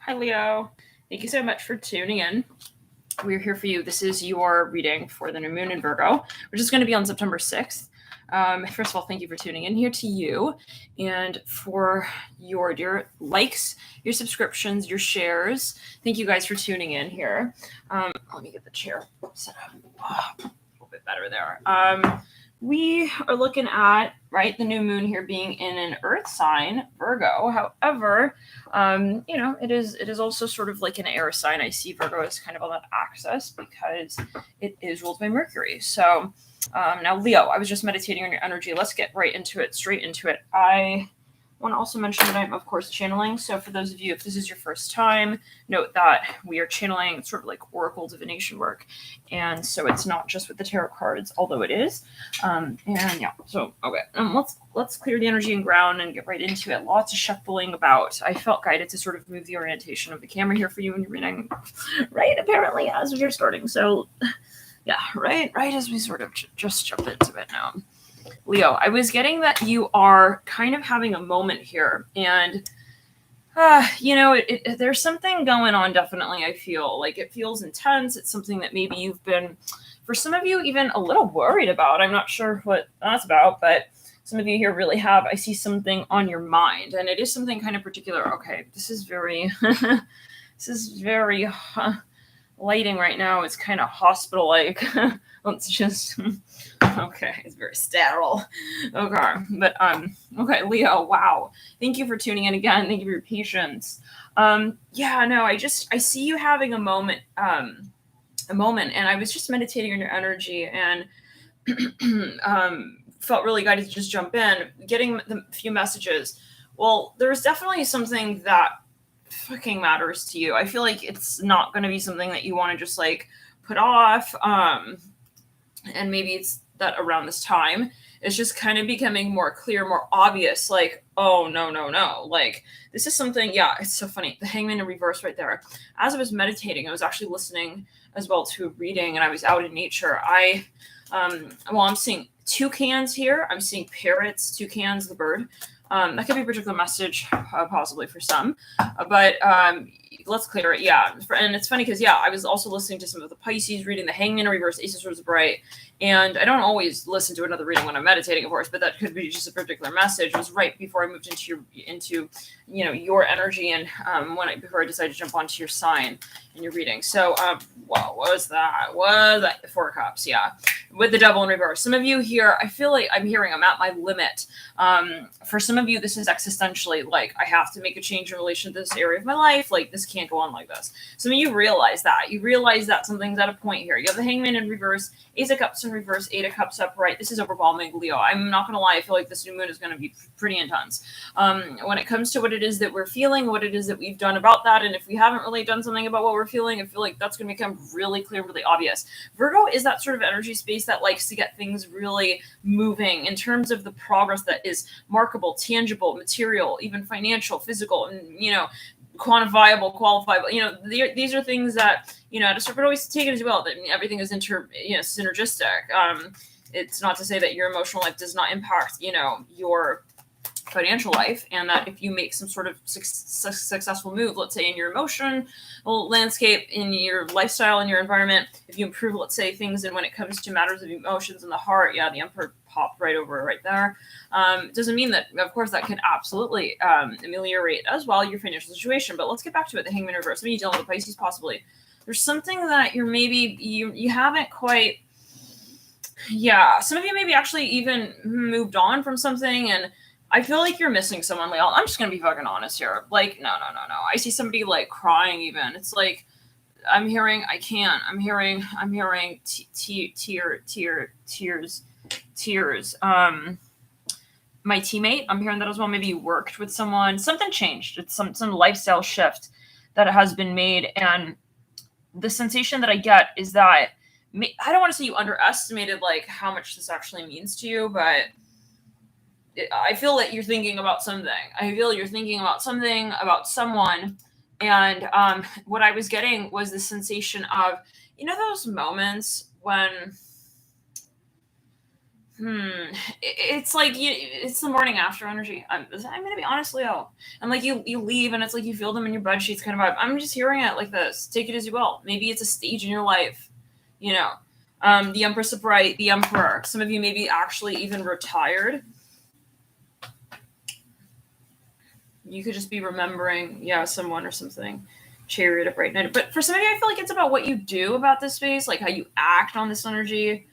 Hi, Leo. Thank you so much for tuning in. We're here for you. This is your reading for the new moon in Virgo, which is going to be on September 6th. First of all, thank you for tuning in here to you and for your dear likes, your subscriptions, your shares. Thank you guys for tuning in here. Let me get the chair set up. A little bit better there. We are looking at, right, the new moon here being in an earth sign, Virgo. However, it is also sort of like an air sign. I see Virgo as kind of on that axis because it is ruled by Mercury. So now, Leo, I was just meditating on your energy. Let's get right into it, straight into it. I want to also mention that I'm, of course, channeling. So for those of you, if this is your first time, note that we are channeling sort of like oracle divination work. And so it's not just with the tarot cards, although it is. And yeah, so, okay. Let's clear the energy and ground and get right into it. Lots of shuffling about. I felt guided to sort of move the orientation of the camera here for you when you're reading, right? Apparently, as we are starting. So, yeah, right as we sort of just jump into it now. Leo, I was getting that you are kind of having a moment here, and there's something going on. Definitely, I feel like it feels intense. It's something that maybe you've been, for some of you, even a little worried about. I'm not sure what that's about, but some of you here really have. I see something on your mind, and it is something kind of particular. Okay, this is very, lighting right now. It's kind of hospital-like. Let's just. Okay, it's very sterile. Okay, but okay, Leo. Wow, thank you for tuning in again. Thank you for your patience. I see you having a moment, and I was just meditating on your energy and felt really guided to just jump in, getting the few messages. Well, there's definitely something that fucking matters to you. I feel like it's not going to be something that you want to just like put off. And maybe it's that around this time, it's just kind of becoming more clear, more obvious. Like, oh, no. Like, this is something, yeah, it's so funny. The Hangman in reverse right there. As I was meditating, I was actually listening as well to a reading, and I was out in nature. I'm seeing toucans here. I'm seeing parrots, toucans, the bird. That could be a particular message, possibly for some, but let's clear it. Yeah, and it's funny because I was also listening to some of the Pisces reading, the Hangman in reverse, Ace of Swords bright, and I don't always listen to another reading when I'm meditating, of course, but that could be just a particular message. It was right before I moved into your energy, and before I decided to jump onto your sign in your reading. So, what was that? Was that Four of Cups? Yeah, with the Devil in reverse. Some of you here, I feel like I'm at my limit. For some of you, this is existentially like, I have to make a change in relation to this area of my life. Like, this can't go on like this. Some of you realize that. You realize that something's at a point here. You have the Hangman in reverse, Ace of Cups in reverse, Eight of Cups upright. This is overwhelming, Leo. I'm not going to lie. I feel like this new moon is going to be pretty intense. When it comes to what it is that we're feeling, what it is that we've done about that, and if we haven't really done something about what we're feeling, I feel like that's going to become really clear, really obvious. Virgo is that sort of energy space that likes to get things really moving in terms of the progress that is markable, tangible, material, even financial, physical, and, quantifiable, qualifiable. These are things that, to sort of always take it as well, that everything is synergistic. It's not to say that your emotional life does not impact, your financial life, and that if you make some sort of successful move, let's say in your emotional landscape, in your lifestyle, in your environment, if you improve, let's say, things, and when it comes to matters of emotions in the heart, the Emperor popped right over right there. Doesn't mean that, of course, that can absolutely ameliorate as well your financial situation. But let's get back to it. The Hangman reverse. Maybe dealing with Pisces, possibly. There's something that you're maybe you haven't quite. Yeah, some of you maybe actually even moved on from something, and I feel like you're missing someone, Leo. I'm just gonna be fucking honest here. Like, no. I see somebody like crying even. It's like I'm hearing tears. My teammate, I'm hearing that as well. Maybe you worked with someone. Something changed. It's some lifestyle shift that has been made, and the sensation that I get is that I don't want to say you underestimated like how much this actually means to you, but I feel that you're thinking about something. I feel you're thinking about something, about someone. And what I was getting was the sensation of, those moments when It's like it's the morning after energy. I'm gonna be honest, Leo. And like you leave, and it's like you feel them in your bed sheets, kind of vibe. I'm just hearing it like this. Take it as you will. Maybe it's a stage in your life, you know. The Empress upright, the Emperor. Some of you maybe actually even retired. You could just be remembering, someone or something. Chariot upright. But for some of you, I feel like it's about what you do about this space, like how you act on this energy.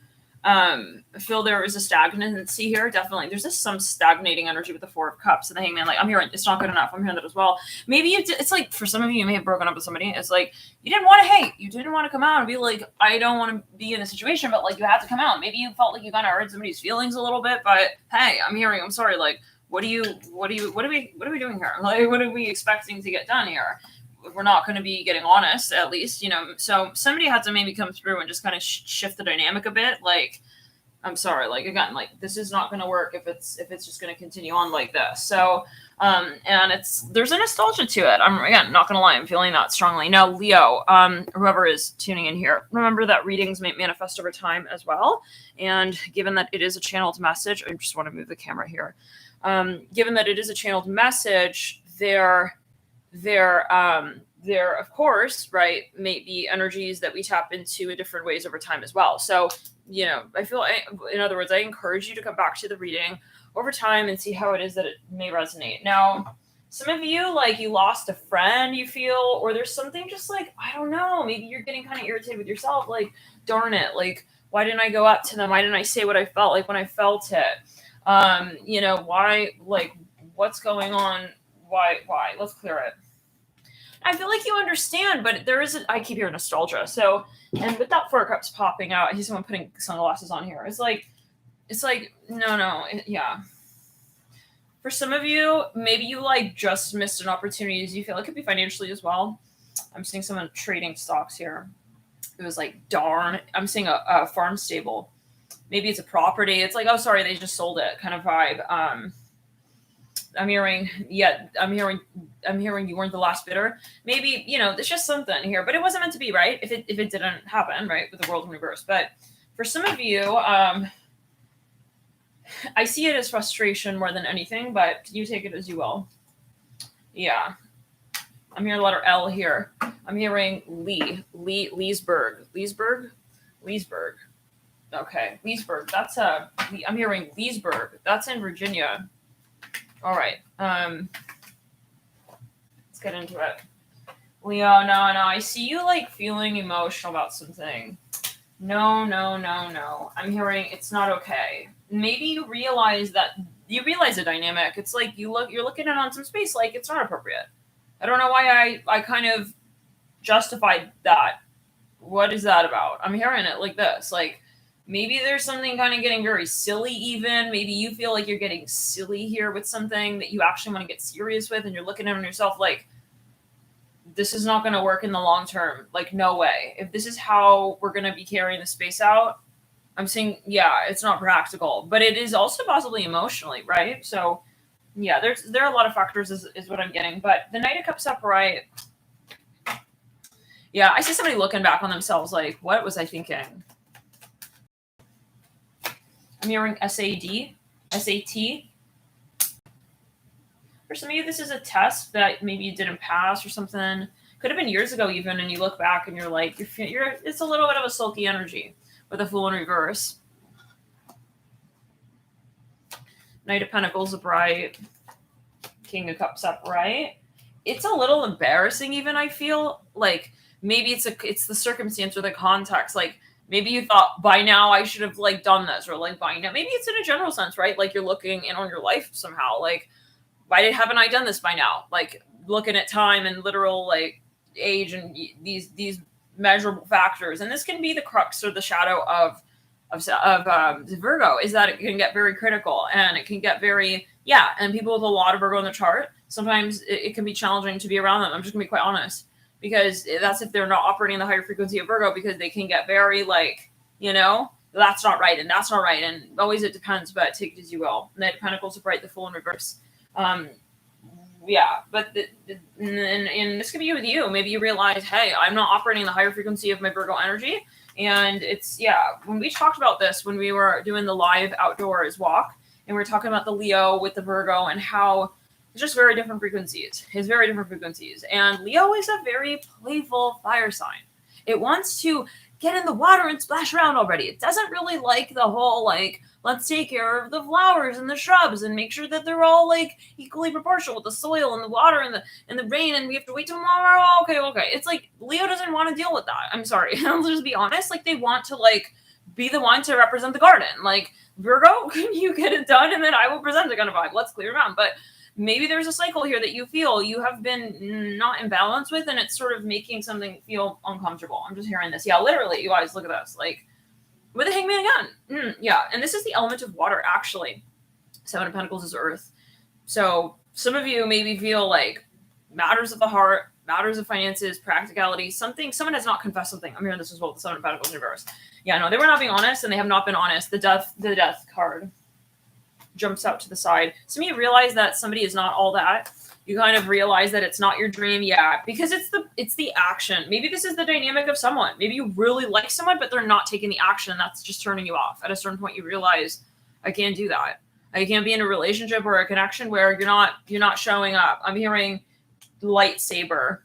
I feel there is a stagnancy here. Definitely, there's just some stagnating energy with the Four of Cups and the Hangman. Like I'm hearing, it's not good enough. I'm hearing that as well. Maybe it's like for some of you, you may have broken up with somebody. It's like you didn't want to hate. You didn't want to come out and be like, I don't want to be in a situation, but like you had to come out. Maybe you felt like you kind of hurt somebody's feelings a little bit. But hey, I'm hearing. I'm sorry. Like, what are we doing here? Like, what are we expecting to get done here? We're not going to be getting honest, at least, so somebody had to maybe come through and just kind of shift the dynamic a bit. Like, I'm sorry, like, again, like, this is not going to work if it's just going to continue on like this. So, and there's a nostalgia to it. I'm, again, not going to lie, I'm feeling that strongly. Now, Leo, whoever is tuning in here, remember that readings may manifest over time as well. And given that it is a channeled message, I just want to move the camera here. Given that it is a channeled message, there of course, right, may be energies that we tap into in different ways over time as well. So, I feel, in other words, I encourage you to come back to the reading over time and see how it is that it may resonate. Now, some of you, like, you lost a friend, you feel, or there's something just like, I don't know, maybe you're getting kind of irritated with yourself. Like, darn it, like, why didn't I go up to them? Why didn't I say what I felt like when I felt it? Why, like, what's going on? Why? Let's clear it. I feel like you understand, but I keep hearing nostalgia. So, and with that Four Cups popping out, I see someone putting sunglasses on here. It's like, no, yeah. For some of you, maybe you like just missed an opportunity. You feel it could be financially as well. I'm seeing someone trading stocks here. It was like, darn, I'm seeing a farm stable. Maybe it's a property. It's like, oh, sorry, they just sold it kind of vibe. I'm hearing you weren't the last bidder. Maybe, there's just something here, but it wasn't meant to be, right? If it didn't happen, right, with the world in reverse. But for some of you, I see it as frustration more than anything, but you take it as you will. Yeah. I'm hearing the letter L here. I'm hearing Leesburg. Okay, Leesburg. I'm hearing Leesburg. That's in Virginia. All right. Let's get into it. Leo, no. I see you like feeling emotional about something. No. I'm hearing it's not okay. Maybe you realize the dynamic. It's like you're looking at it on some space like it's not appropriate. I don't know why I kind of justified that. What is that about? I'm hearing it like this. Like, maybe there's something kind of getting very silly even. Maybe you feel like you're getting silly here with something that you actually want to get serious with, and you're looking at yourself like, this is not going to work in the long term. Like, no way. If this is how we're going to be carrying the space out, I'm saying, yeah, it's not practical. But it is also possibly emotionally, right? So, yeah, there are a lot of factors is what I'm getting. But the Knight of Cups upright, yeah, I see somebody looking back on themselves like, what was I thinking? I'm hearing SAT. For some of you, this is a test that maybe you didn't pass or something. Could have been years ago even, and you look back and you're like, it's a little bit of a sulky energy with a Fool in reverse. Knight of Pentacles upright. King of Cups upright. It's a little embarrassing even, I feel. Like, maybe it's the circumstance or the context. Like, maybe you thought by now I should have like done this, or like by now. Maybe it's in a general sense, right? Like, you're looking in on your life somehow. Like, why haven't I done this by now? Like, looking at time and literal like age and these measurable factors. And this can be the crux or the shadow of Virgo, is that it can get very critical and it can get very, and people with a lot of Virgo in the chart, sometimes it can be challenging to be around them. I'm just gonna be quite honest, because that's if they're not operating the higher frequency of Virgo, because they can get very like, that's not right and that's not right. And always it depends, but take it as you will. Knight of Pentacles upright, the Fool in reverse. But and this could be with you. Maybe you realize, hey, I'm not operating the higher frequency of my Virgo energy. And it's, yeah, when we talked about this, when we were doing the live outdoors walk, and we are talking about the Leo with the Virgo and how it's just very different frequencies. It's very different frequencies. And Leo is a very playful fire sign. It wants to get in the water and splash around already. It doesn't really like the whole, like, let's take care of the flowers and the shrubs and make sure that they're all, like, equally proportional with the soil and the water and the rain, and we have to wait till tomorrow. Okay. It's like Leo doesn't want to deal with that. I'm sorry. I'll just be honest. Like, they want to, like, be the one to represent the garden. Like, Virgo, can you get it done? And then I will present the kind of vibe. Let's clear around. But maybe there's a cycle here that you feel you have been not in balance with, and it's sort of making something feel uncomfortable. I'm just hearing this. Yeah, literally, you guys, look at this. Like, with the Hangman again. Yeah, and this is the element of water, actually. Seven of Pentacles is earth. So some of you maybe feel like matters of the heart, matters of finances, practicality, someone has not confessed something. I'm hearing this as well, the Seven of Pentacles in reverse. Yeah, no, they were not being honest, and they have not been honest. The death card jumps out to the side. Some of you realize that somebody is not all that. You kind of realize that it's not your dream. Yeah, because it's the action. Maybe this is the dynamic of someone. Maybe you really like someone, but they're not taking the action. That's just turning you off. At a certain point, you realize, I can't do that. I can't be in a relationship or a connection where you're not showing up. I'm hearing lightsaber.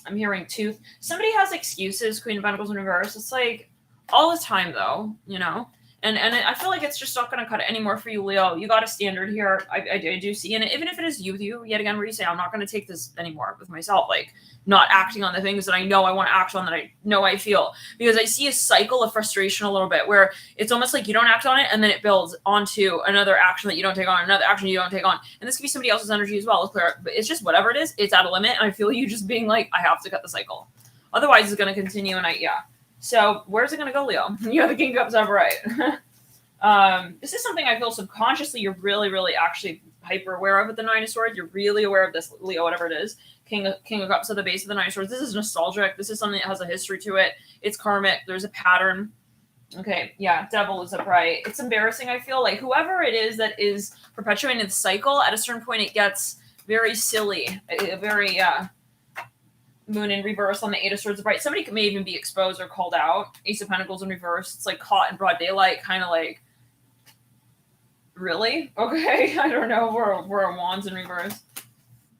I'm hearing tooth. Somebody has excuses, Queen of Pentacles in reverse. It's like all the time, though, you know? And I feel like it's just not going to cut it anymore for you, Leo. You got a standard here. I do see. And even if it is you, yet again, where you say, I'm not going to take this anymore with myself, like not acting on the things that I know I want to act on, that I know I feel. Because I see a cycle of frustration a little bit where it's almost like you don't act on it and then it builds onto another action that you don't take on, another action you don't take on. And this could be somebody else's energy as well. It's clear. But it's just whatever it is, it's at a limit. And I feel you just being like, I have to cut the cycle. Otherwise, it's going to continue. And So where's it going to go, Leo? You have the King of Cups upright. This is something I feel subconsciously you're really, really actually hyper aware of with the Nine of Swords. You're really aware of this, Leo, whatever it is. King of Cups at the base of the Nine of Swords. This is nostalgic. This is something that has a history to it. It's karmic. There's a pattern. Okay, yeah, Devil is upright. It's embarrassing, I feel. Like, whoever it is that is perpetuating the cycle, at a certain point it gets very silly. Very, Moon in reverse on the Eight of Swords upright. Somebody may even be exposed or called out. Ace of Pentacles in reverse. It's like caught in broad daylight, kind of like, really? Okay, I don't know. We're Wands in reverse.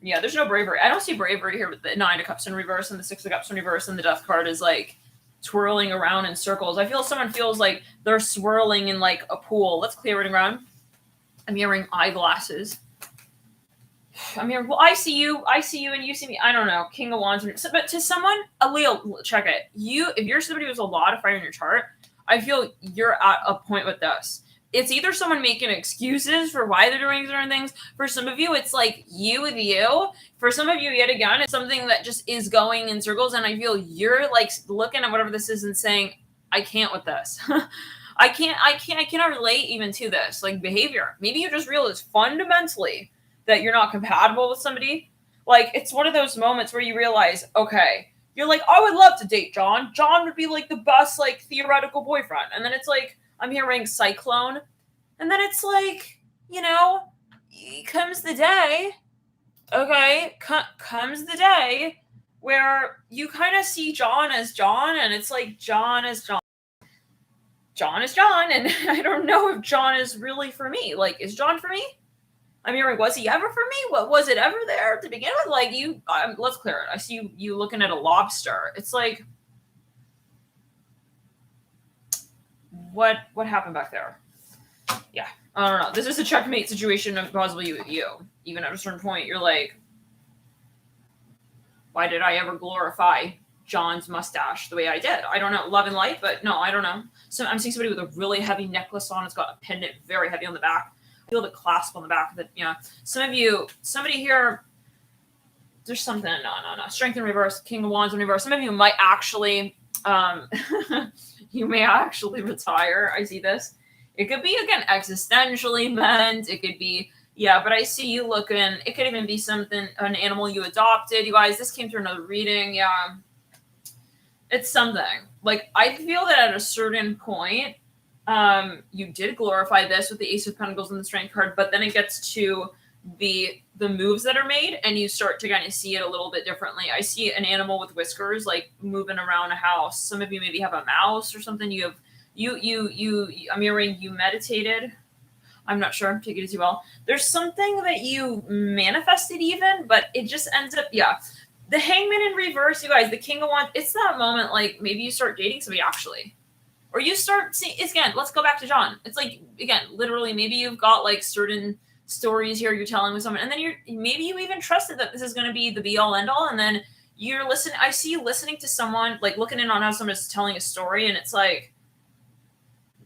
Yeah, there's no bravery. I don't see bravery here with the Nine of Cups in reverse and the Six of Cups in reverse, and the Death card is like twirling around in circles. I feel someone feels like they're swirling in like a pool. Let's clear it around. I'm hearing eyeglasses. I'm here. Well, I see you, and you see me. I don't know. King of Wands. But to someone, a Leo, check it. If you're somebody who's a lot of fire in your chart, I feel you're at a point with this. It's either someone making excuses for why they're doing certain things. For some of you, it's like you with you. For some of you, yet again, it's something that just is going in circles. And I feel you're like looking at whatever this is and saying, I can't with this. I cannot relate even to this. Like behavior. Maybe you just realize fundamentally that you're not compatible with somebody. Like it's one of those moments where you realize, okay, you're like, I would love to date John. John would be like the best, like theoretical boyfriend. And then it's like, I'm hearing cyclone. And then it's like, you know, comes the day, okay, comes the day where you kind of see John as John, and it's like John is John. John is John, and I don't know if John is really for me. Like, is John for me? I'm hearing, was he ever for me? What was it ever there to begin with? Like, let's clear it. I see you looking at a lobster. It's like, what happened back there? Yeah, I don't know. This is a checkmate situation of possibly you. Even at a certain point, you're like, why did I ever glorify John's mustache the way I did? I don't know. Love and light, but no, I don't know. So I'm seeing somebody with a really heavy necklace on. It's got a pendant very heavy on the back. Feel the clasp on the back of it. You know, somebody here, there's something. No. Strength in reverse, King of Wands in reverse. Some of you might actually, you may actually retire. I see this. It could be, again, existentially meant. It could be, yeah, but I see you looking. It could even be something, an animal you adopted. You guys, this came through another reading. Yeah. It's something. Like, I feel that at a certain point, you did glorify this with the Ace of Pentacles and the Strength card, but then it gets to the moves that are made, and you start to kind of see it a little bit differently. I see an animal with whiskers like moving around a house. Some of you maybe have a mouse or something. You have I'm hearing you meditated. I'm not sure. Take it as you will. There's something that you manifested even, but it just ends up, yeah. The Hangman in reverse, you guys, the King of Wands, it's that moment like maybe you start dating somebody actually. Or you start seeing, again, let's go back to John. It's like, again, literally, maybe you've got like certain stories here you're telling with someone, and then maybe you even trusted that this is going to be the be all end all, and then you're listening. I see you listening to someone, like looking in on how someone's telling a story, and it's like,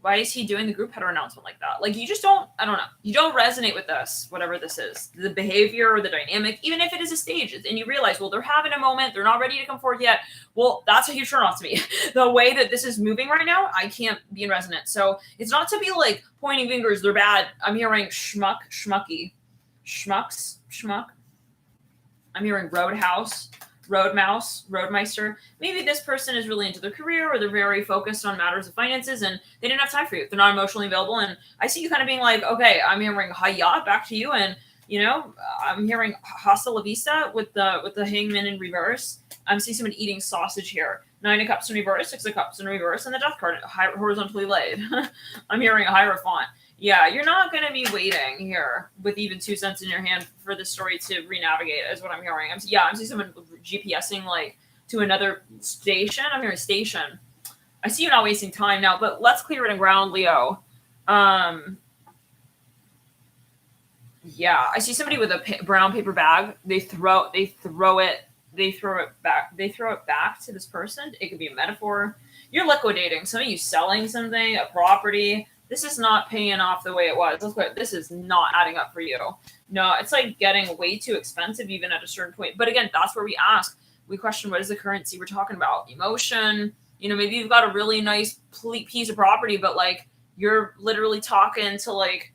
why is he doing the group header announcement like that? Like, you just don't, I don't know. You don't resonate with this, whatever this is. The behavior or the dynamic, even if it is a stage, and you realize, well, they're having a moment. They're not ready to come forward yet. Well, that's a huge turn off to me. The way that this is moving right now, I can't be in resonance. So it's not to be like pointing fingers. They're bad. I'm hearing schmuck, schmucky, schmucks, schmuck. I'm hearing roadhouse, road mouse, roadmeister. Maybe this person is really into their career, or they're very focused on matters of finances, and they didn't have time for you. They're not emotionally available. And I see you kind of being like, okay, I'm hearing hiya back to you. And, you know, I'm hearing hasta la vista with the Hangman in reverse. I'm seeing someone eating sausage here. 9 of Cups in reverse, 6 of Cups in reverse, and the Death card horizontally laid. I'm hearing a Hierophant. Yeah, you're not going to be waiting here with even 2 cents in your hand for the story to re-navigate, is what I'm hearing. I'm seeing someone GPSing like to another station. I'm hearing station. I see you not wasting time now, but let's clear it and ground, Leo. Yeah, I see somebody with a brown paper bag. They throw it back to this person. It could be a metaphor. You're liquidating. Some of you selling something, a property. This is not paying off the way it was. Let's put it, this is not adding up for you. No, it's like getting way too expensive even at a certain point. But again, that's where we ask. We question, what is the currency we're talking about? Emotion. You know, maybe you've got a really nice piece of property, but like you're literally talking to like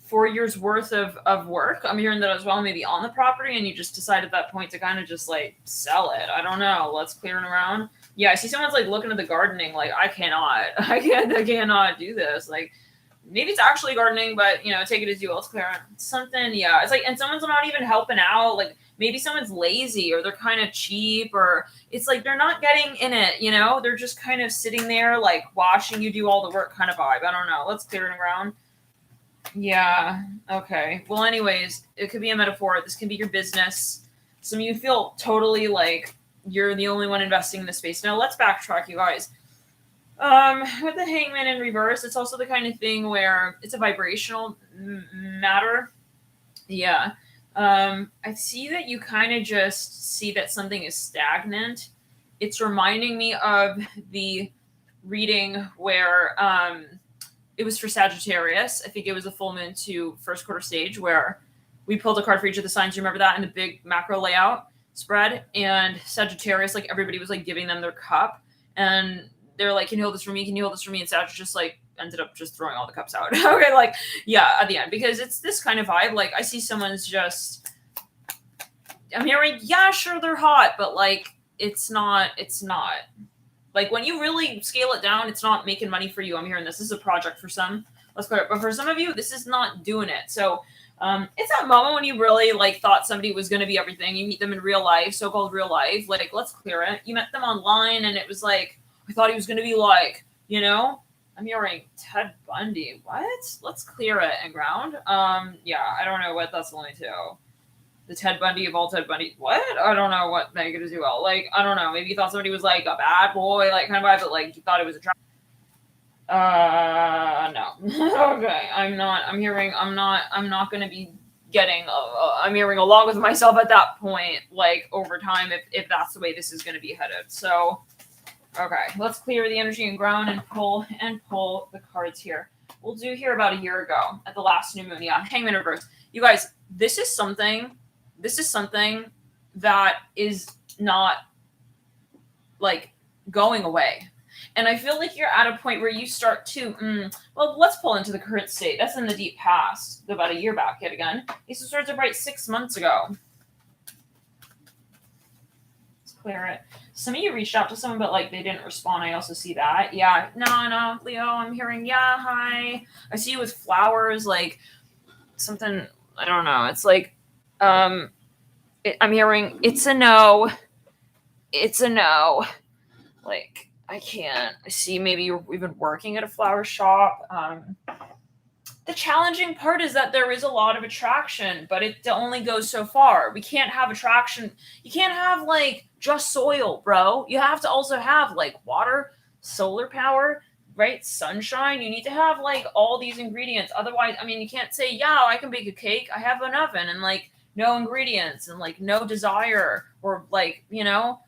4 years worth of work. I'm hearing that as well, maybe on the property, and you just decide at that point to kind of just like sell it. I don't know. Let's clear it around. Yeah, I see someone's like looking at the gardening, like I cannot do this. Like maybe it's actually gardening, but you know, take it as you will. Let's clear it. Something, yeah. It's like, and someone's not even helping out. Like maybe someone's lazy, or they're kind of cheap, or it's like they're not getting in it. You know, they're just kind of sitting there, like watching you do all the work, kind of vibe. I don't know. Let's clear it around. Yeah. Okay. Well, anyways, it could be a metaphor. This can be your business. Some of you feel totally like you're the only one investing in this space. Now let's backtrack, you guys. With the Hangman in reverse, it's also the kind of thing where it's a vibrational matter. Yeah. I see that you kind of just see that something is stagnant. It's reminding me of the reading where it was for Sagittarius. I think it was a full moon to first quarter stage where we pulled a card for each of the signs. You remember that in the big macro layout spread? And Sagittarius, like everybody was like giving them their cup, and they're like, can you hold this for me? Can you hold this for me? And Sagittarius just like ended up just throwing all the cups out. Okay, like, yeah, at the end, because it's this kind of vibe. Like I see someone's just, I'm hearing, yeah, sure, they're hot, but like, it's not. Like when you really scale it down, it's not making money for you. I'm hearing this. This is a project for some. Let's go. But for some of you, this is not doing it. So it's that moment when you really like thought somebody was going to be everything. You meet them in real life, so-called real life. Like, let's clear it. You met them online, and it was like, I thought he was going to be like, you know. I'm hearing Ted Bundy. What? Let's clear it and ground. Yeah, I don't know what that's only to. The Ted Bundy of all Ted Bundy. What? I don't know what negative as well. Like, I don't know. Maybe you thought somebody was like a bad boy, like kind of vibe, but like you thought it was attractive. No. Okay. I'm not going to be getting, I'm hearing along with myself at that point, like over time, if that's the way this is going to be headed. So, okay, let's clear the energy and ground and pull the cards here. We'll do here about a year ago at the last new moon. Yeah. Hangman reverse. You guys, this is something that is not like going away. And I feel like you're at a point where you start to, well, let's pull into the current state. That's in the deep past, about a year back yet again. These swords are right 6 months ago. Let's clear it. Some of you reached out to someone, but like they didn't respond. I also see that. Yeah, no, Leo, I'm hearing, yeah, hi. I see you with flowers, like something I don't know. It's like, I'm hearing it's a no. It's a no. Like, I can't. I see maybe you're even working at a flower shop. The challenging part is that there is a lot of attraction, but it only goes so far. We can't have attraction. You can't have like just soil, bro. You have to also have like water, solar power, right? Sunshine. You need to have like all these ingredients. Otherwise, I mean, you can't say, yeah, I can bake a cake. I have an oven and like no ingredients and like no desire or like, you know,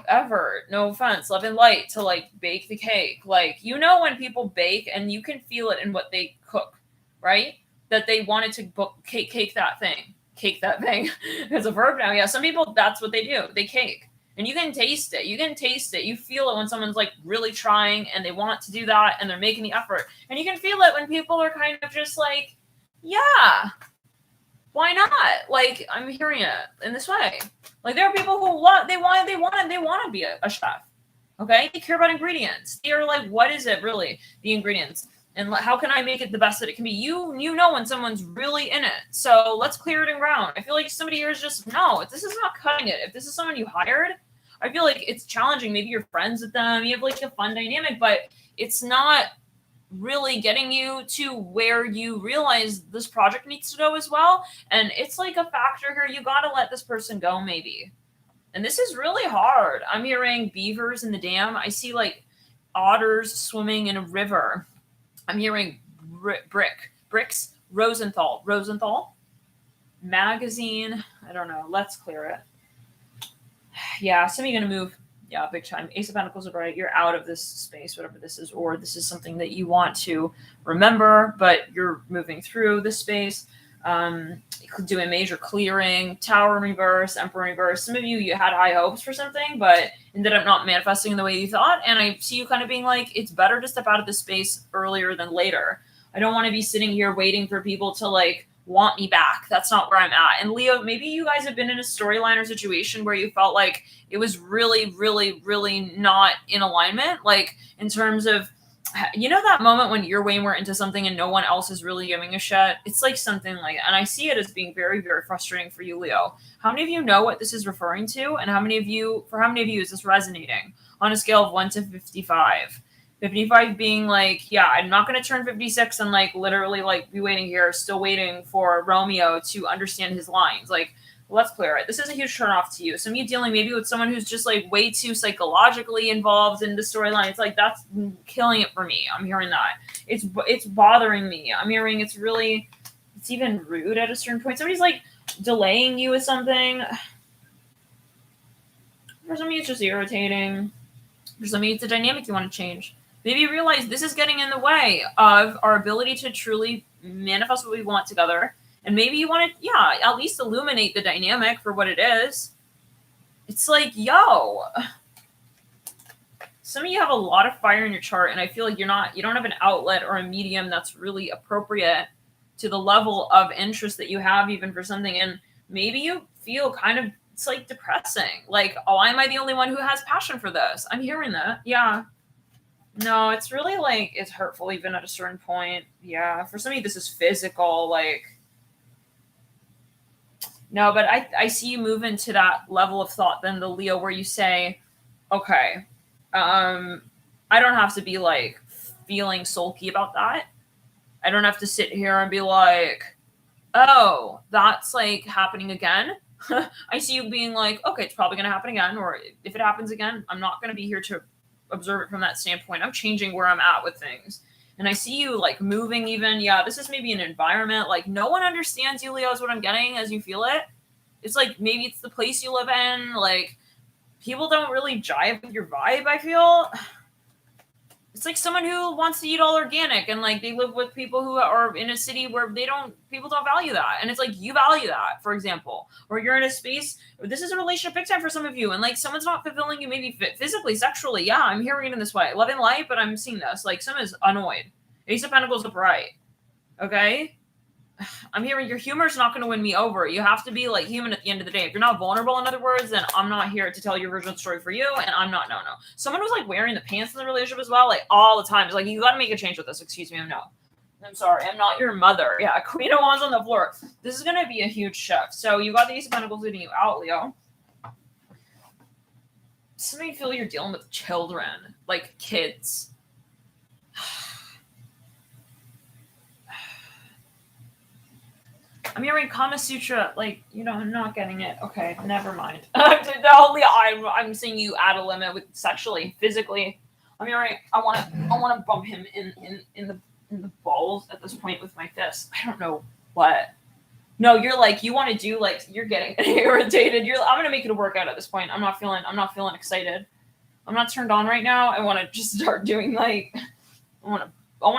ever, no offense, love and light to like bake the cake. Like, you know, when people bake and you can feel it in what they cook, right? That they wanted to cake that thing. It's a verb now. Yeah, some people, that's what they do. They cake. And you can taste it. You feel it when someone's like really trying and they want to do that and they're making the effort. And you can feel it when people are kind of just like, yeah, why not? Like, I'm hearing it in this way. Like, there are people who want to be a chef. Okay, they care about ingredients. They're like, what is it really? The ingredients, and how can I make it the best that it can be? You know when someone's really in it. So let's clear it in ground. I feel like somebody here is just no. This is not cutting it. If this is someone you hired, I feel like it's challenging. Maybe you're friends with them. You have like a fun dynamic, but it's not really getting you to where you realize this project needs to go as well. And it's like a factor here. You got to let this person go maybe. And this is really hard. I'm hearing beavers in the dam. I see like otters swimming in a river. I'm hearing bricks, Rosenthal magazine. I don't know. Let's clear it. Yeah. Some of you going to move. Yeah, big time. Ace of Pentacles are right. You're out of this space, whatever this is, or this is something that you want to remember, but you're moving through this space. You could do a major clearing, Tower in reverse, Emperor in reverse. Some of you had high hopes for something, but ended up not manifesting in the way you thought. And I see you kind of being like, it's better to step out of this space earlier than later. I don't want to be sitting here waiting for people to like want me back. That's not where I'm at. And Leo, maybe you guys have been in a storyline or situation where you felt like it was really, really, really not in alignment. Like in terms of, you know, that moment when you're way more into something and no one else is really giving a shit. It's like something like, and I see it as being very, very frustrating for you, Leo. How many of you know what this is referring to? And how many of you is this resonating on a scale of 1 to 55? 55 being like, yeah, I'm not going to turn 56 and like literally like be waiting here, still waiting for Romeo to understand his lines. Like, let's clear it. This is a huge turnoff to you. Some of you dealing maybe with someone who's just like way too psychologically involved in the storyline. It's like, that's killing it for me. I'm hearing that. It's bothering me. I'm hearing it's even rude at a certain point. Somebody's like delaying you with something. For some of you, it's just irritating. For some of you, it's a dynamic you want to change. Maybe you realize this is getting in the way of our ability to truly manifest what we want together. And maybe you want to, at least illuminate the dynamic for what it is. It's like, yo, some of you have a lot of fire in your chart, and I feel like you don't have an outlet or a medium that's really appropriate to the level of interest that you have even for something. And maybe you feel kind of, it's like depressing. Like, oh, am I the only one who has passion for this? I'm hearing that. Yeah. No, it's really like, it's hurtful even at a certain point. Yeah. For some of you, this is physical. Like, no, but I see you move into that level of thought then, the Leo, where you say, okay, I don't have to be like feeling sulky about that. I don't have to sit here and be like, oh, that's like happening again. I see you being like, okay, it's probably going to happen again. Or if it happens again, I'm not going to be here to observe it from that standpoint. I'm changing where I'm at with things. And I see you like moving even. Yeah, this is maybe an environment. Like no one understands you, Leo, is what I'm getting as you feel it. It's like maybe it's the place you live in. Like people don't really jive with your vibe, I feel. It's like someone who wants to eat all organic and like they live with people who are in a city where people don't value that. And it's like you value that, for example. Or you're in a space, or this is a relationship big time for some of you. And like someone's not fulfilling you maybe physically, sexually. Yeah, I'm hearing it in this way. Love and light, but I'm seeing this. Like someone is annoyed. Ace of Pentacles upright. Okay? I'm hearing your humor is not going to win me over. You have to be like human at the end of the day. If you're not vulnerable, in other words, then I'm not here to tell your version of the story for you. And I'm not, no. Someone was like wearing the pants in the relationship as well, like all the time. It's like, you got to make a change with this. Excuse me, no. I'm sorry, I'm not your mother. Yeah, Queen of Wands on the floor. This is going to be a huge shift. So you got the Ace of Pentacles leading you out, Leo. Somebody feel you're dealing with children, like kids. I'm hearing Kama Sutra, like, I'm not getting it. Okay, never mind. I'm seeing you at a limit with sexually, physically. I'm hearing I want to bump him in the balls at this point with my fist. I don't know what. No, you're like, you want to do, like, you're getting irritated. I'm gonna make it a workout at this point. I'm not feeling excited. I'm not turned on right now. I want to just start doing, like, I want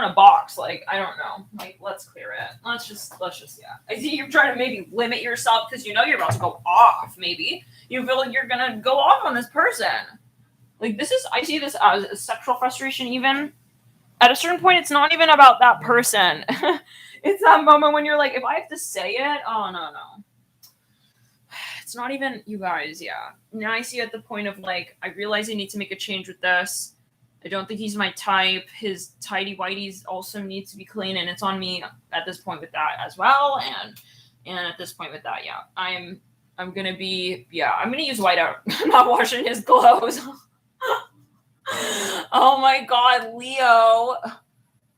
to box. Like, I don't know. Like, let's clear it. Let's just, yeah. I see you're trying to maybe limit yourself because you're about to go off, maybe. You feel like you're going to go off on this person. Like, I see this as a sexual frustration even. At a certain point, it's not even about that person. It's that moment when you're like, if I have to say it, oh, no. It's not even, you guys, yeah. Now I see at the point of, like, I realize I need to make a change with this. I don't think he's my type. His tidy whities also need to be clean, and it's on me at this point with that as well. And at this point with that, yeah, I'm gonna use whiteout. I'm not washing his clothes. Oh my God, Leo.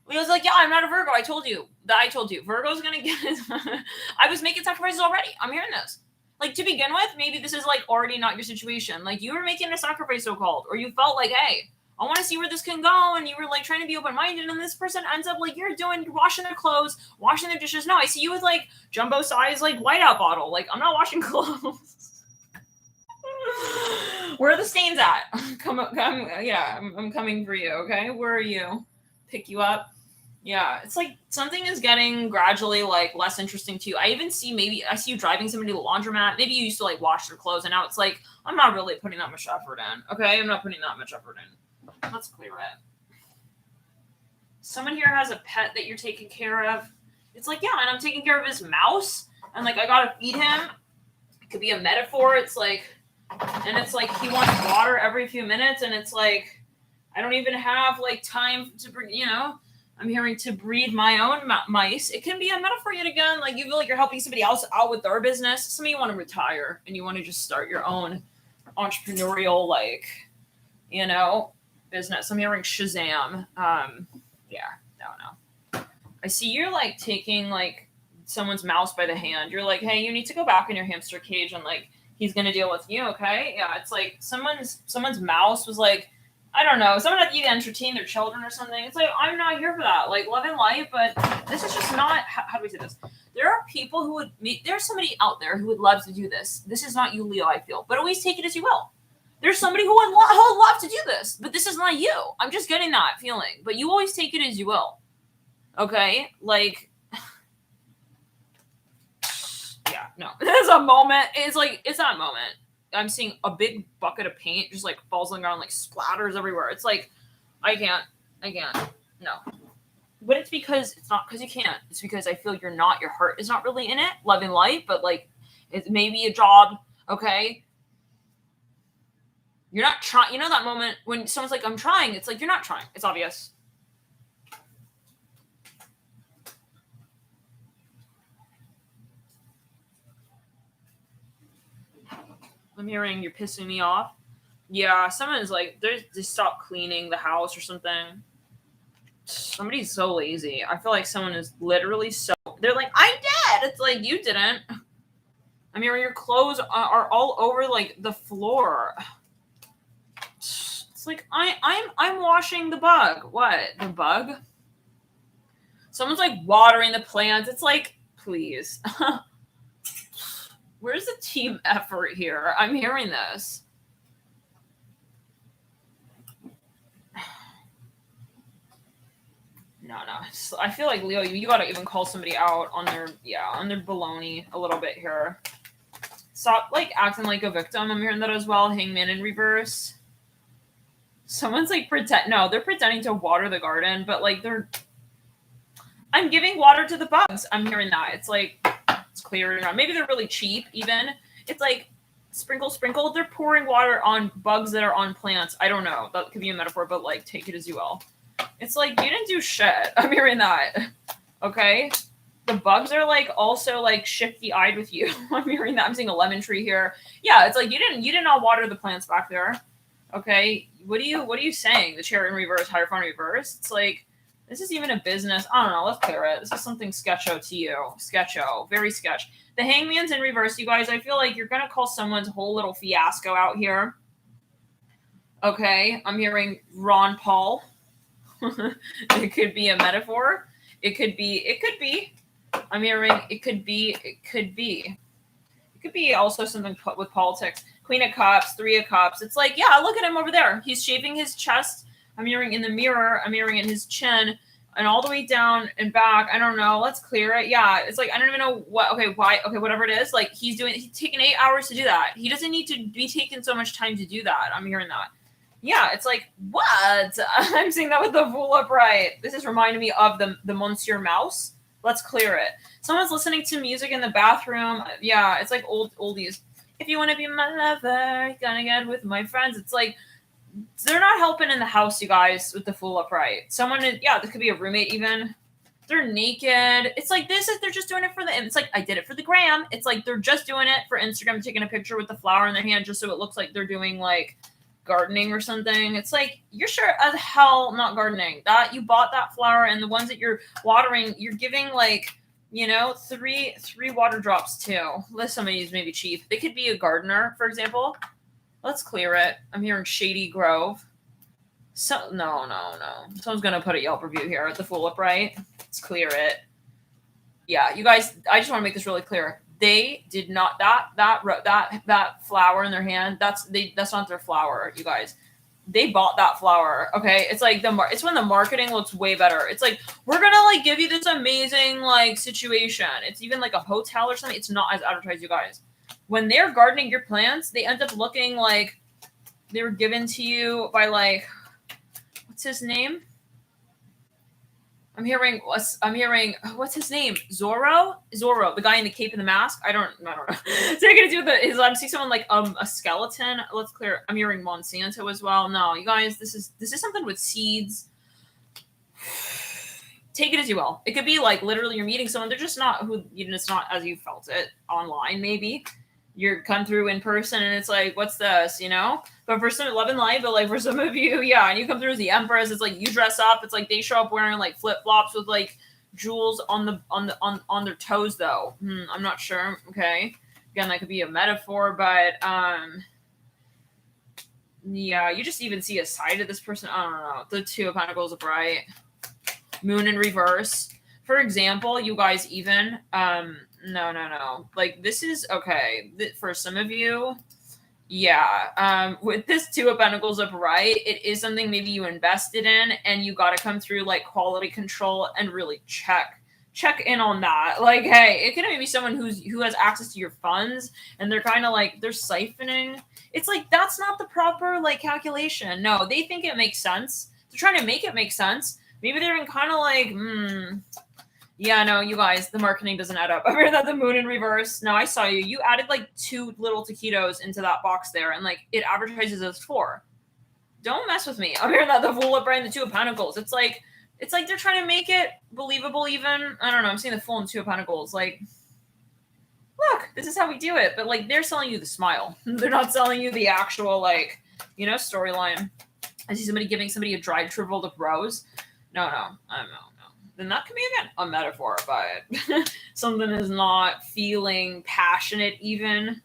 Leo's like, yeah, I'm not a Virgo. I told you. Virgo's gonna get his. I was making sacrifices already. I'm hearing this. Like, to begin with, maybe this is, like, already not your situation. Like, you were making a sacrifice, so-called, or you felt like, hey, I want to see where this can go, and you were, like, trying to be open-minded, and this person ends up, like, you're washing their clothes, washing their dishes. No, I see you with, like, jumbo-size, like, whiteout bottle. Like, I'm not washing clothes. Where are the stains at? I'm coming for you, okay? Where are you? Pick you up. Yeah, it's like something is getting gradually, like, less interesting to you. I see you driving somebody to the laundromat. Maybe you used to, like, wash their clothes, and now it's like, I'm not really putting that much effort in. Okay, I'm not putting that much effort in. Let's clear it. Someone here has a pet that you're taking care of. It's like, yeah, and I'm taking care of his mouse, and, like, I gotta feed him. It could be a metaphor. It's like, and it's like he wants water every few minutes, and it's like, I don't even have, like, time to bring, I'm hearing to breed my own mice. It can be a metaphor yet again. Like, you feel like you're helping somebody else out with their business. Some of you want to retire and you want to just start your own entrepreneurial, like, business. I'm hearing Shazam. No. I see you're, like, taking, like, someone's mouse by the hand. You're like, hey, you need to go back in your hamster cage, and, like, he's going to deal with you, okay? Yeah, it's like someone's mouse was like, I don't know, someone had to entertain their children or something. It's like, I'm not here for that. Like, love and light, but this is just not, how do we say this? There are people who there's somebody out there who would love to do this. This is not you, Leo, I feel, but always take it as you will. There's somebody who would love to do this, but this is not you. I'm just getting that feeling, but you always take it as you will. Okay? Like, yeah, no. There's a moment. It's like, it's that moment. I'm seeing a big bucket of paint just, like, falls on the ground, like, splatters everywhere. It's like, I can't. No. But it's not because you can't. It's because I feel your heart is not really in it, love and light, but, like, it's maybe a job, okay? You're not trying. You know that moment when someone's like, I'm trying. It's like, you're not trying. It's obvious. I'm hearing you're pissing me off. Yeah, someone is like, they stop cleaning the house or something. Somebody's so lazy. I feel like someone is literally they're like, I did. It's like, you didn't. I mean, your clothes are all over, like, the floor. It's like, I'm washing the bug. What? The bug? Someone's, like, watering the plants. It's like, please. Where's the team effort here? I'm hearing this. No. I feel like, Leo, you gotta even call somebody out on their baloney a little bit here. Stop, like, acting like a victim. I'm hearing that as well. Hangman in reverse. Someone's like they're pretending to water the garden, but, like, I'm giving water to the bugs. I'm hearing that. It's like, it's clear. Maybe they're really cheap even. It's like, sprinkle. They're pouring water on bugs that are on plants. I don't know. That could be a metaphor, but, like, take it as you will. It's like, you didn't do shit. I'm hearing that. Okay. The bugs are like also like shifty eyed with you. I'm hearing that. I'm seeing a lemon tree here. Yeah, it's like you did not water the plants back there. Okay. What are you saying? The chair in reverse, Hierophant in reverse. It's like this is even a business. I don't know. Let's clear it. This is something sketcho to you. Sketcho. Very sketch. The Hangman's in reverse, you guys. I feel like you're gonna call someone's whole little fiasco out here. Okay. I'm hearing Ron Paul. It could be a metaphor. It could be. I'm hearing it could be. It could be also something with politics. Queen of Cups, Three of Cups. It's like, yeah, look at him over there. He's shaving his chest. I'm hearing in the mirror. I'm hearing in his chin and all the way down and back. I don't know. Let's clear it. Yeah, it's like I don't even know what. Okay, why? Okay, whatever it is. Like he's taking 8 hours to do that. He doesn't need to be taking so much time to do that. I'm hearing that. Yeah, it's like, what? I'm seeing that with the Fool upright. This is reminding me of the Monsieur Mouse. Let's clear it. Someone's listening to music in the bathroom. Yeah, it's like oldies. If you want to be my lover, gonna get with my friends. It's like, they're not helping in the house, you guys, with the Fool upright. Someone, this could be a roommate even. They're naked. It's like they're just doing it for it's like, I did it for the gram. It's like they're just doing it for Instagram, taking a picture with the flower in their hand just so it looks like they're doing like gardening or something. It's like, you're sure as hell not gardening. That you bought that flower and the ones that you're watering, you're giving like, three water drops too. Some of these may be cheap. They could be a gardener, for example. Let's clear it. I'm hearing Shady Grove. So no. Someone's gonna put a Yelp review here at the Fool upright. Let's clear it. Yeah, you guys, I just want to make this really clear. They did not that flower in their hand. That's not their flower, you guys. They bought that flower. Okay, it's like it's when the marketing looks way better. It's like, we're gonna like give you this amazing like situation. It's even like a hotel or something. It's not as advertised, you guys. When they're gardening your plants, they end up looking like they were given to you by like, what's his name? I'm hearing what's his name? Zorro, the guy in the cape and the mask. I don't know. It's not gonna do with I'm seeing someone like a skeleton. Let's clear. I'm hearing Monsanto as well. No, you guys, this is something with seeds. Take it as you will. It could be like literally you're meeting someone. They're just not who it's not as you felt it online. Maybe you're come through in person and it's like, what's this? But for some, love and light, but like for some of you, yeah, and you come through as the Empress. It's like you dress up. It's like they show up wearing like flip flops with like jewels on their toes, though. I'm not sure. Okay, again, that could be a metaphor, but yeah, you just even see a side of this person. I don't know. The Two of Pentacles upright, Moon in reverse. For example, you guys even no. Like this is okay for some of you. Yeah, with this Two of Pentacles upright, it is something maybe you invested in and you got to come through like quality control and really check in on that. Like, hey, it can maybe be someone who has access to your funds and they're kind of like, they're siphoning. It's like, that's not the proper like calculation. No, they think it makes sense. They're trying to make it make sense. Maybe they're kind of like, yeah, no, you guys, the marketing doesn't add up. I heard that the Moon in reverse. No, I saw you. You added like 2 little taquitos into that box there, and like it advertises as 4. Don't mess with me. I'm hearing that the Fool upright and the Two of Pentacles. It's like they're trying to make it believable. Even I don't know. I'm seeing the Fool and Two of Pentacles. Like, look, this is how we do it. But like they're selling you the smile. They're not selling you the actual like storyline. I see somebody giving somebody a dried shriveled up rose. No, I don't know. Then that can be, again, a metaphor, but something is not feeling passionate even.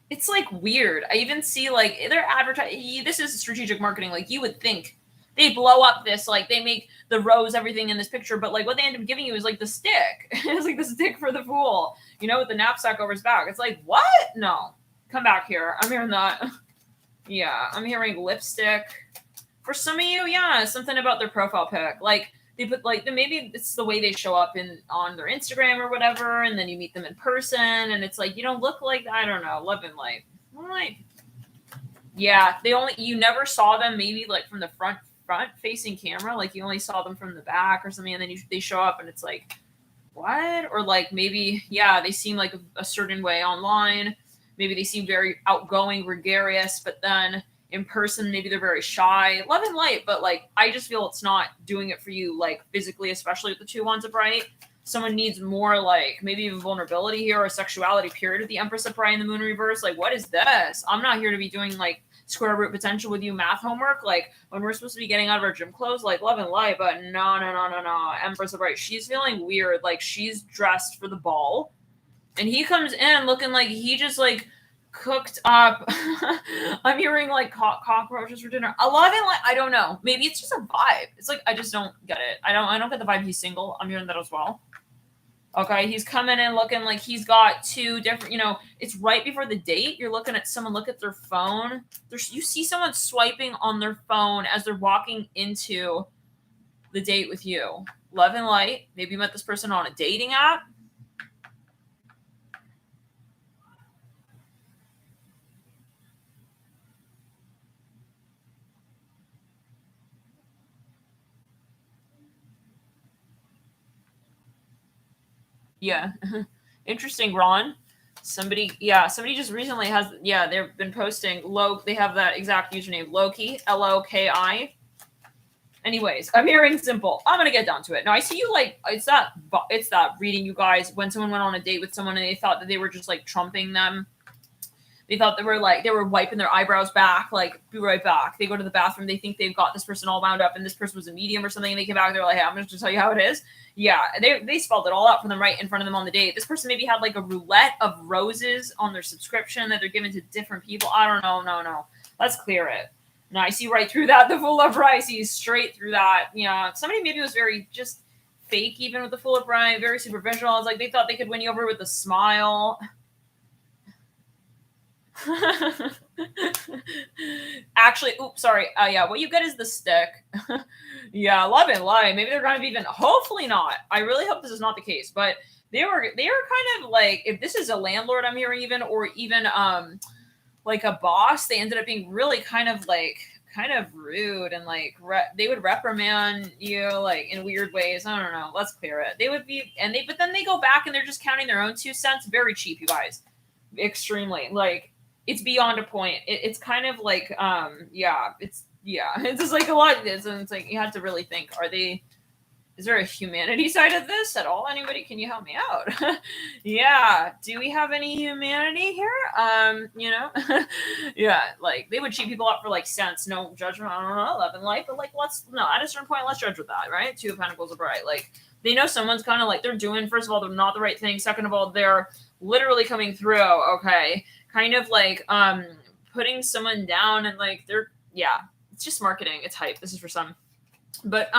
It's like weird. I even see like they're advertising. This is strategic marketing. Like you would think they blow up this, like they make the rose, everything in this picture, but like what they end up giving you is like the stick. It's like the stick for the Fool, with the knapsack over his back. It's like, what? No, come back here. I'm hearing that. Yeah, I'm hearing lipstick. For some of you, yeah, something about their profile pic. Like they put like maybe it's the way they show up on their Instagram or whatever, and then you meet them in person, and it's like you don't look like, I don't know, love and light. Like, yeah, you never saw them maybe like from the front facing camera, like you only saw them from the back or something, and then they show up and it's like, what? Or like maybe, yeah, they seem like a certain way online. Maybe they seem very outgoing, gregarious, but then in person, maybe they're very shy. Love and light, but like I just feel it's not doing it for you, like physically, especially with the 2 wands of bright. Someone needs more like maybe even vulnerability here or sexuality period with the Empress of Bright and the Moon reverse. Like, what is this? I'm not here to be doing like square root potential with you math homework. Like when we're supposed to be getting out of our gym clothes, like love and light, but no. Empress of Bright. She's feeling weird. Like she's dressed for the ball. And he comes in looking like he just like cooked up. I'm hearing like cockroaches for dinner. A lot of it, like I don't know. Maybe it's just a vibe. It's like I just don't get it. I don't get the vibe he's single. I'm hearing that as well. Okay, he's coming in looking like he's got 2 different, it's right before the date. You're looking at someone look at their phone. You see someone swiping on their phone as they're walking into the date with you. Love and light. Maybe you met this person on a dating app. Yeah. Interesting, Ron. Somebody just recently they've been posting they have that exact username, Loki, Loki. Anyways, I'm hearing simple. I'm gonna get down to it. Now I see you like it's that reading you guys when someone went on a date with someone and they thought that they were just like trumping them. They thought they were wiping their eyebrows back, like, be right back. They go to the bathroom. They think they've got this person all wound up and this person was a medium or something. And they came back. They're like, hey, I'm going to tell you how it is. Yeah. They spelled it all out for them right in front of them on the date. This person maybe had like a roulette of roses on their subscription that they're giving to different people. I don't know. No. Let's clear it. No, I see right through that. The Fool of Bright. I see straight through that. Yeah. Somebody maybe was very just fake even with the Fool of Bright. Very superficial. It's like they thought they could win you over with a smile. Actually, oops, sorry. What you get is the stick. Yeah, love and light. Maybe they're gonna be even. Hopefully not. I really hope this is not the case. But they were kind of like, if this is a landlord, I'm hearing even, or even like a boss, they ended up being really kind of rude and like they would reprimand you like in weird ways. I don't know. Let's clear it. They would be, but then they go back and they're just counting their own 2 cents. Very cheap, you guys. Extremely like. It's beyond a point. It's kind of like, it's just like a lot of this. And it's like, you have to really think, is there a humanity side of this at all? Anybody, can you help me out? Yeah. Do we have any humanity here? Yeah, like they would cheat people out for like cents. No judgment. I don't know, love and light, but like, at a certain point, let's judge with that, right? 2 of Pentacles are bright. Like they know someone's kind of like, they're doing, first of all, they're not the right thing. Second of all, they're literally coming through. Okay. Kind of like putting someone down and like it's just marketing. It's hype. This is for some. But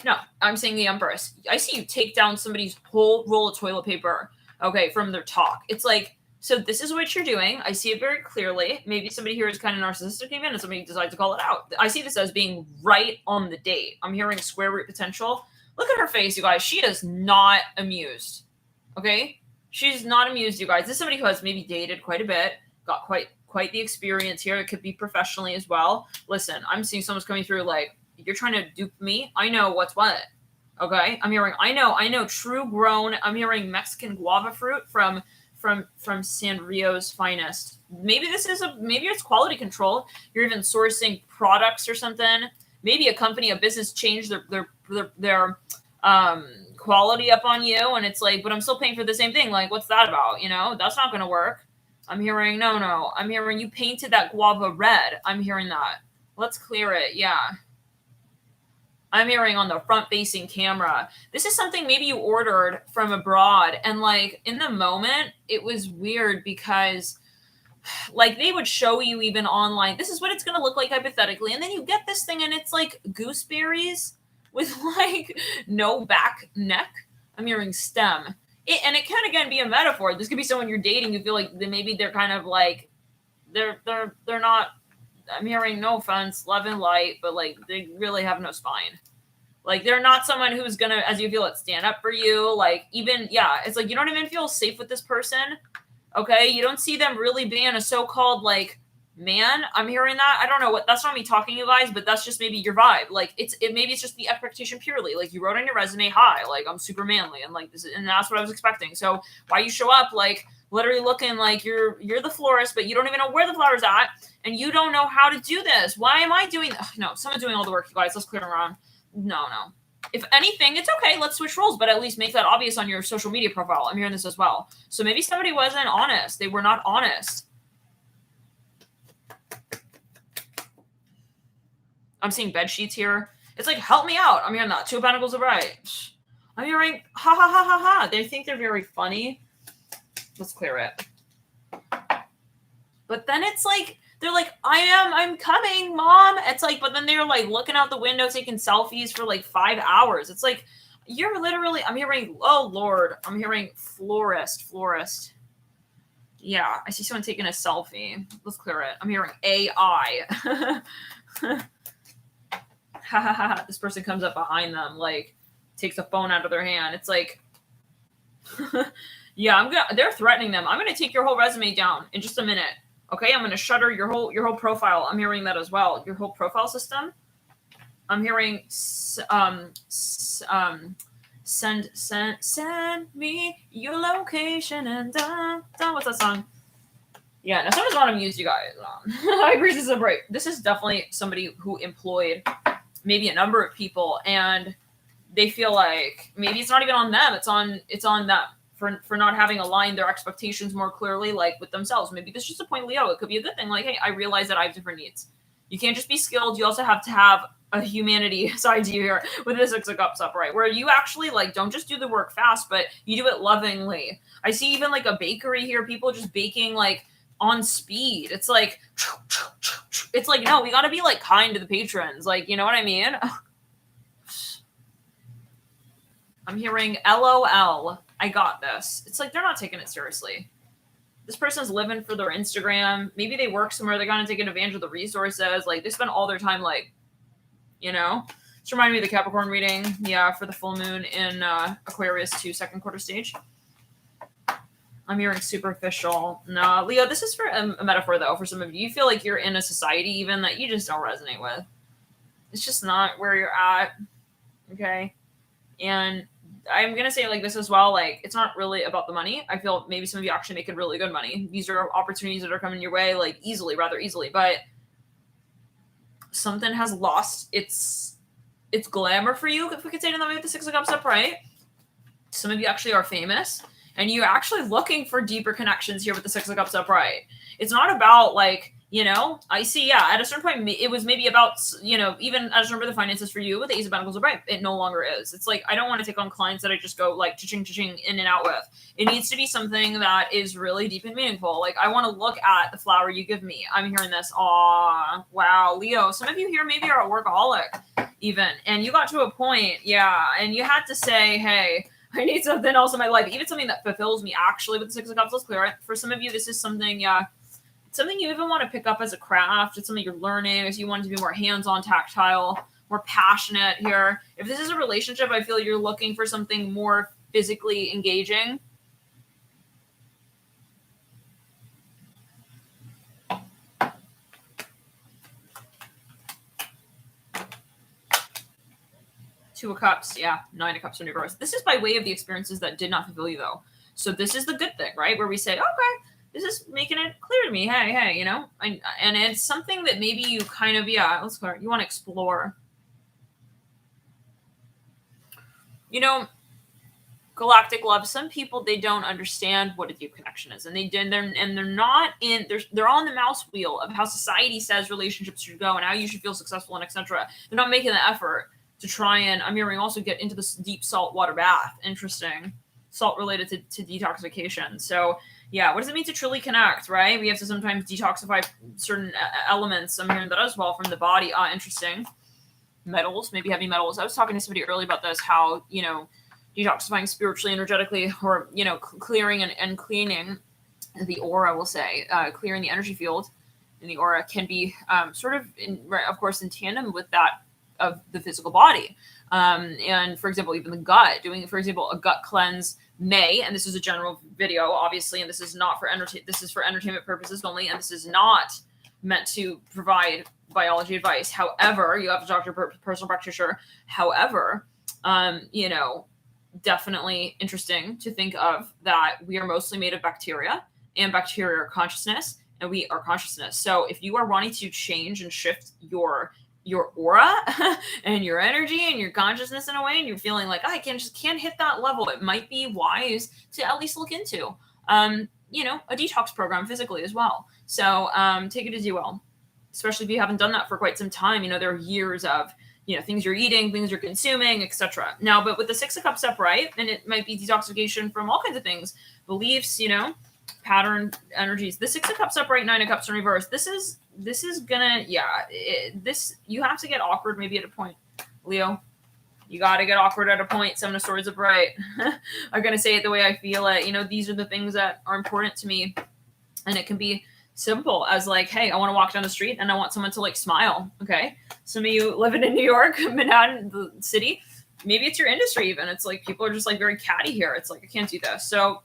no, I'm saying the Empress. I see you take down somebody's whole roll of toilet paper, okay, from their talk. It's like, so this is what you're doing. I see it very clearly. Maybe somebody here is kind of narcissistic even and somebody decides to call it out. I see this as being right on the date. I'm hearing square root potential. Look at her face, you guys. She is not amused. Okay? She's not amused, you guys. This is somebody who has maybe dated quite a bit, got quite the experience here. It could be professionally as well. Listen, I'm seeing someone's coming through like, you're trying to dupe me. I know what's what. Okay? I'm hearing, I know, true grown. I'm hearing Mexican guava fruit from Sanrio's finest. Maybe maybe it's quality control. You're even sourcing products or something. Maybe a company, a business changed their quality up on you, and it's like, but I'm still paying for the same thing. Like, what's that about? That's not going to work. I'm hearing no. I'm hearing you painted that guava red. I'm hearing that. Let's clear it. Yeah. I'm hearing on the front-facing camera. This is something maybe you ordered from abroad, and like in the moment, it was weird because like they would show you even online, this is what it's going to look like hypothetically, and then you get this thing and it's like gooseberries with like no back neck. I'm hearing stem. And it can again be a metaphor. This could be someone you're dating. You feel like maybe they're kind of like they're not. I'm hearing, no offense, love and light, but like they really have no spine. Like they're not someone who's gonna, as you feel it, stand up for you. Like even it's like you don't even feel safe with this person. Okay, you don't see them really being a so-called like Man, I'm hearing that. I don't know what, that's not me talking, you guys, but that's just maybe your vibe. Like maybe it's just the expectation purely. Like you wrote on your resume, hi, like I'm super manly, and like this, and that's what I was expecting. So why you show up like literally looking like you're the florist, but you don't even know where the flower's at, and you don't know how to do this. Why am I doing? No, someone's doing all the work, you guys. Let's clear them around. No. If anything, it's okay. Let's switch roles, but at least make that obvious on your social media profile. I'm hearing this as well. So maybe somebody wasn't honest. They were not honest. I'm seeing bed sheets here. It's like, help me out. I'm hearing that. Two of Pentacles are right. I'm hearing, ha ha ha ha ha. They think they're very funny. Let's clear it. But then it's like, they're like, I'm coming, Mom. It's like, but then they're like looking out the window, taking selfies for like 5 hours. It's like, you're literally, I'm hearing, oh Lord, I'm hearing florist. Yeah, I see someone taking a selfie. Let's clear it. I'm hearing AI. This person comes up behind them, like takes a phone out of their hand. It's like, yeah, they're threatening them. I'm gonna take your whole resume down in just a minute. Okay, I'm gonna shutter your whole profile. I'm hearing that as well. Your whole profile system. I'm hearing send me your location and what's that song? Yeah, now someone's not amused, you guys. I agree, this is a break. This is definitely somebody who employed maybe a number of people, and they feel like maybe it's not even on them. It's on them for not having aligned their expectations more clearly, like with themselves. Maybe this is just a point, Leo. It could be a good thing. Like, hey, I realize that I have different needs. You can't just be skilled. You also have to have a humanity side to you here with the Six of Cups upright, where you actually like don't just do the work fast, but you do it lovingly. I see even like a bakery here, people just baking like on speed. It's like no, we gotta be like kind to the patrons, like, you know what I mean? I'm hearing LOL, I got this. It's like they're not taking it seriously. This person's living for their Instagram. Maybe they work somewhere, they're gonna take advantage of the resources. Like they spend all their time like, you know. Just remind me of the Capricorn reading, yeah, for the full moon in Aquarius 2, second quarter stage. I'm hearing superficial. No, Leo, this is for a metaphor, though, for some of you. You feel like you're in a society even that you just don't resonate with. It's just not where you're at, okay? And I'm going to say like this as well, like, it's not really about the money. I feel maybe some of you actually making really good money. These are opportunities that are coming your way, like, rather easily. But something has lost its glamour for you, if we could say it in that way, with the Six of Cups upright. Some of you actually are famous. And you're actually looking for deeper connections here with the Six of Cups upright. It's not about like, you know, I see, yeah, at a certain point, it was maybe about, you know, even I just remember the finances for you with the Ace of Pentacles upright. It no longer is. It's like, I don't want to take on clients that I just go like cha-ching in and out with. It needs to be something that is really deep and meaningful. Like I want to look at the flower you give me. I'm hearing this. Aw, wow, Leo. Some of you here maybe are a workaholic even. And you got to a point, yeah, and you had to say, hey, I need something else in my life, even something that fulfills me actually with the Six of Cups. Let's clear it. For some of you, this is something, yeah, something you even want to pick up as a craft. It's something you're learning, as you want to be more hands-on, tactile, more passionate here. If this is a relationship, I feel you're looking for something more physically engaging. Two of Cups, yeah, Nine of Cups in reverse. This is by way of the experiences that did not fulfill you, though. So this is the good thing, right? Where we say, okay, this is making it clear to me. Hey, you know, and it's something that maybe you kind of, yeah, let's go. You want to explore. You know, galactic love. Some people, they don't understand what a deep connection is, and they're not in. They're on the mouse wheel of how society says relationships should go and how you should feel successful and etc. They're not making the effort to try and, I'm hearing also get into this deep salt water bath. Interesting. Salt related to detoxification. So yeah, what does it mean to truly connect, right? We have to sometimes detoxify certain elements. I'm hearing that as well from the body. Interesting. Metals, maybe heavy metals. I was talking to somebody earlier about this, how, you know, detoxifying spiritually, energetically, or, you know, clearing and cleaning the aura, we'll say, clearing the energy field in the aura can be sort of, of course, in tandem with that of the physical body. And for example, even the gut, doing, for example, a gut cleanse may, and this is a general video, obviously, and this is not for this is for entertainment purposes only, and this is not meant to provide biology advice. However, you have a doctor, personal practitioner. However, you know, definitely interesting to think of that we are mostly made of bacteria, and bacteria are consciousness, and we are consciousness. So if you are wanting to change and shift your aura and your energy and your consciousness in a way, and you're feeling like, I can't hit that level, it might be wise to at least look into you know, a detox program physically as well. So take it as you will, especially if you haven't done that for quite some time. You know, there are years of, you know, things you're eating, things you're consuming, etc. Now, but with the Six of Cups upright, and it might be detoxification from all kinds of things, beliefs, you know, pattern energies. The Six of Cups upright, Nine of Cups in reverse. This is gonna, yeah, this, you have to get awkward maybe at a point, Leo. You got to get awkward at a point. Seven of Swords upright. I'm going to say it the way I feel it. You know, these are the things that are important to me. And it can be simple as like, hey, I want to walk down the street and I want someone to like smile. Okay. Some of you living in New York, Manhattan, the city, maybe it's your industry even. It's like people are just like very catty here. It's like, I can't do this. So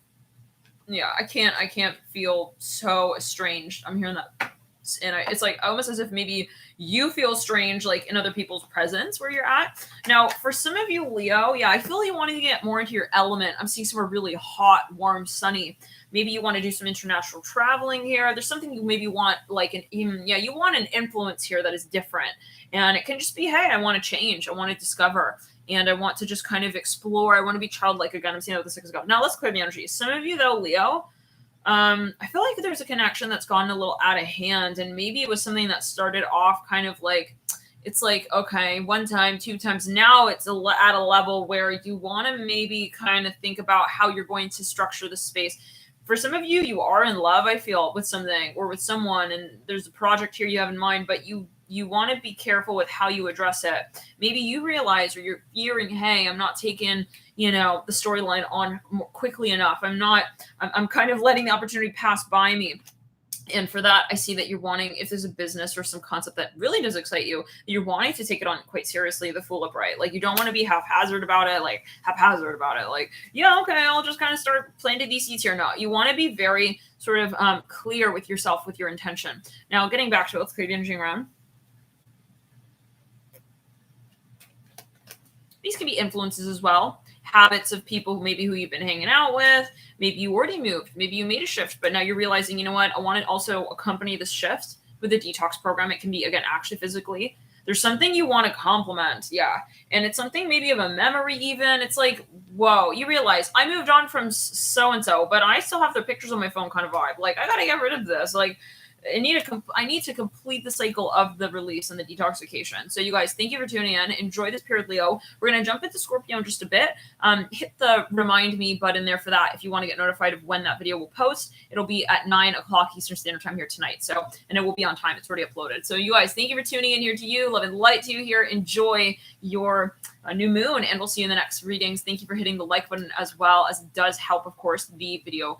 yeah, I can't feel so estranged. I'm hearing that. And it's like almost as if maybe you feel strange, like in other people's presence where you're at. Now, for some of you, Leo, yeah, I feel you wanting to get more into your element. I'm seeing somewhere really hot, warm, sunny. Maybe you want to do some international traveling here. There's something you maybe want, like you want an influence here that is different. And it can just be, hey, I want to change. I want to discover. And I want to just kind of explore. I want to be childlike again. I'm seeing how the Six go. Now let's clear the energy. Some of you though, Leo, I feel like there's a connection that's gone a little out of hand, and maybe it was something that started off kind of like, it's like, okay, one time, two times. Now it's at a level where you want to maybe kind of think about how you're going to structure the space. For some of you, you are in love, I feel, with something or with someone, and there's a project here you have in mind, but you want to be careful with how you address it. Maybe you realize, or you're fearing, hey, I'm not taking, you know, the storyline on more quickly enough. I'm kind of letting the opportunity pass by me. And for that, I see that you're wanting, if there's a business or some concept that really does excite you, you're wanting to take it on quite seriously, the Fool upright. Like, you don't want to be haphazard about it, like, yeah, okay, I'll just kind of start planting these seeds here. No, you want to be very sort of clear with yourself, with your intention. Now, getting back to it, let's clear the energy around. These can be influences as well. Habits of people maybe who you've been hanging out with. Maybe you already moved. Maybe you made a shift, but now you're realizing, you know what? I want to also accompany this shift with a detox program. It can be, again, actually physically. There's something you want to complement. Yeah. And it's something maybe of a memory even. It's like, whoa, you realize I moved on from so-and-so, but I still have their pictures on my phone kind of vibe. Like, I got to get rid of this. Like, I need to complete the cycle of the release and the detoxification. So you guys, thank you for tuning in. Enjoy this period, Leo. We're going to jump into Scorpio in just a bit. Hit the remind me button there for that if you want to get notified of when that video will post. It'll be at 9 o'clock Eastern Standard Time here tonight. So, and it will be on time. It's already uploaded. So you guys, thank you for tuning in here to you. Love and light to you here. Enjoy your new moon, and we'll see you in the next readings. Thank you for hitting the like button as well, as it does help, of course, the video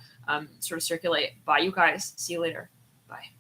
sort of circulate. Bye, you guys. See you later. Bye.